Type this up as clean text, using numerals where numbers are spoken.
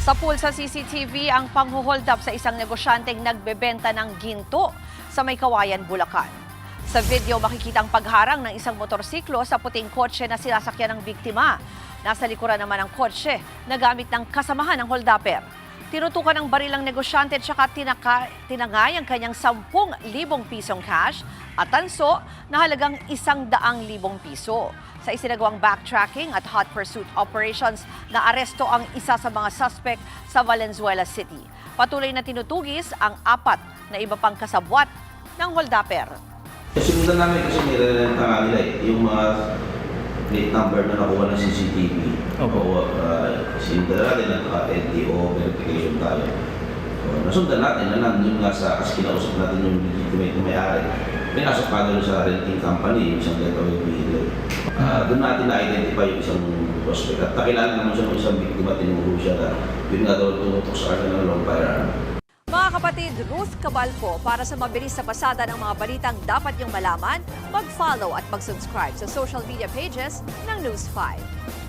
Sa pool sa CCTV ang panghuhold up sa isang negosyanteng nagbebenta ng ginto sa May Kawayan, Bulacan. Sa video makikita ang pagharang ng isang motorsiklo sa puting kotse na sinasakyan ng biktima. Nasa likuran naman ang kotse na gamit ng kasamahan ng holdupper. Tinutukan ng baril ang negosyante at saka tinangay ang kanyang 10,000 pisong cash at tanso na halagang 100,000 piso. Sa isinagawang backtracking at hot pursuit operations, naaresto ang isa sa mga suspect sa Valenzuela City. Patuloy na tinutugis ang 4 na iba pang kasabwat ng holdupper. Simulan namin kasi nire-renta nga nila yung mga plate number na nakuha ng CCTV. O sinundan natin at LTO verification tayo. So, nasundan natin na nandun nga sa kasi kinausap natin yung legitimate na may-ari. Pinasok pa doon sa renting company, yung isang getaway vehicle. Doon natin na-identify yung isang prospect. At nakilala naman siya ng isang biktima, tinuro siya na yun nga daw tumutok sa kanya ng long firearm. Mga kapatid, Ruth Cabalco, para sa mabilis na pasada ng mga balitang dapat niyong malaman, mag-follow at mag-subscribe sa social media pages ng News 5.